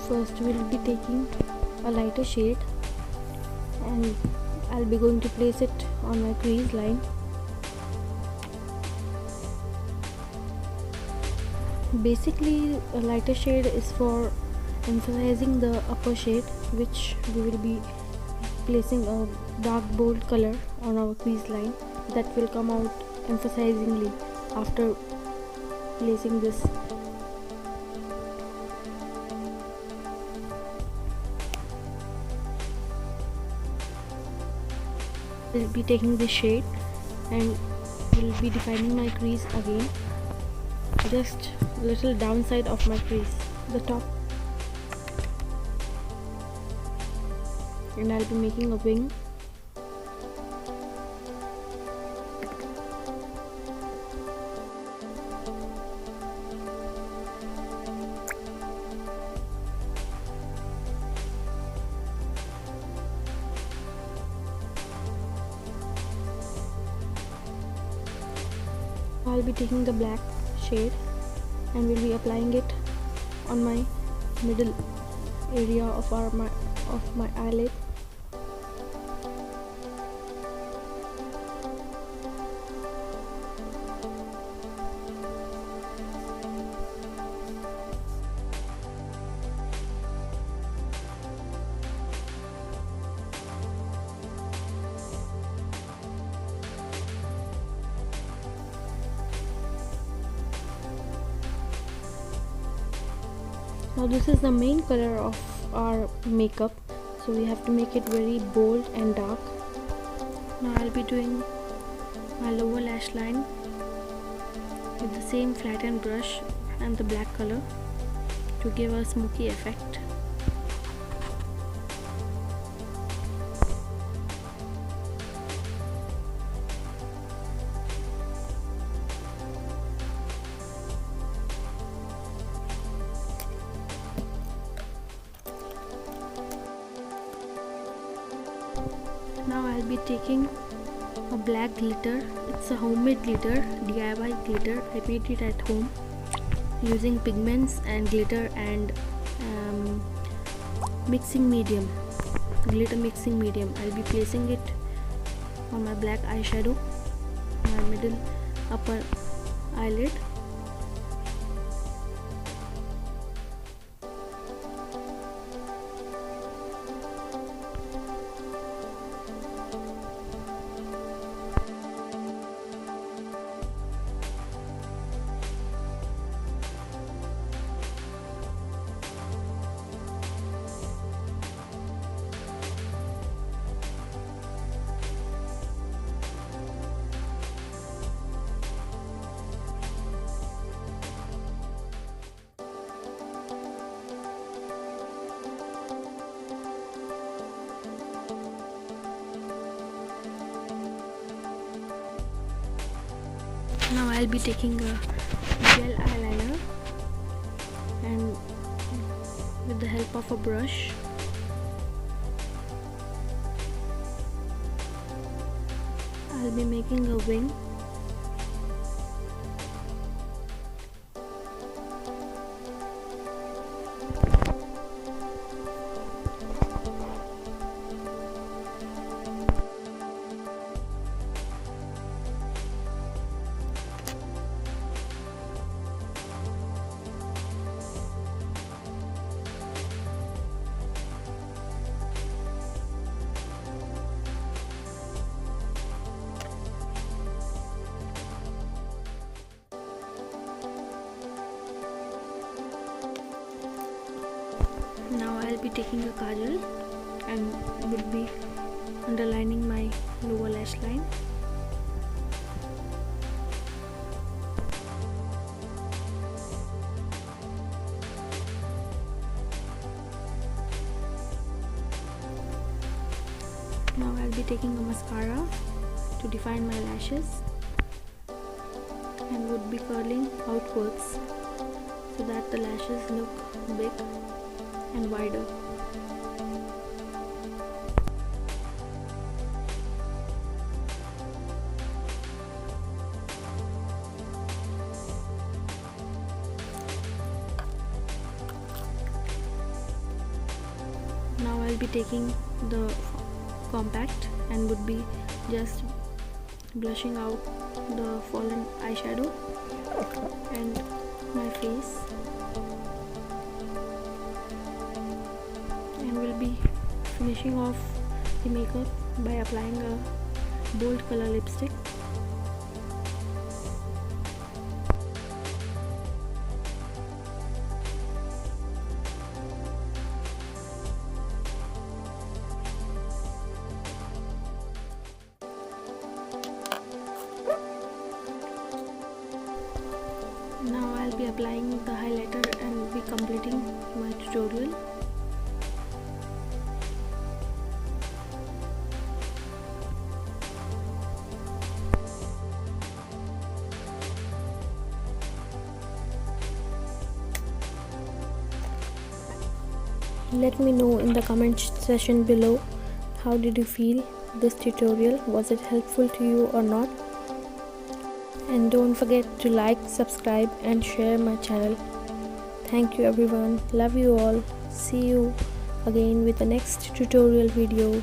First we'll be taking a lighter shade and I'll be going to place it on my crease line. Basically, a lighter shade is for emphasizing the upper shade, which we will be placing a dark bold color on our crease line that will come out emphasizingly after placing this. We'll be taking this shade and we'll be defining my crease again, just little downside of my crease, the top, and I'll be making a wing. I'll be taking the black shade and we'll be applying it on my middle area of my eyelid. Now this is the main color of our makeup, so we have to make it very bold and dark. Now I'll be doing my lower lash line with the same flattened brush and the black color to give a smoky effect. Now I'll be taking a black glitter. It's a homemade glitter, DIY glitter. I made it at home using pigments and glitter and mixing medium, glitter mixing medium. I'll be placing it on my black eyeshadow, my middle upper eyelid. Now I'll be taking a gel eyeliner and with the help of a brush I'll be making a wing. Now I'll be taking a kajal and will be underlining my lower lash line. Now I'll be taking a mascara to define my lashes and would be curling outwards so that the lashes look big and wider. I'll be taking the compact and would be just blushing out the fallen eyeshadow and my face, and will be finishing off the makeup by applying a bold color lipstick. Now I'll be applying the highlighter and be completing my tutorial. Let me know in the comment section below, how did you feel this tutorial? Was it helpful to you or not? And don't forget to like, subscribe and share my channel. Thank you everyone. Love you all. See you again with the next tutorial video.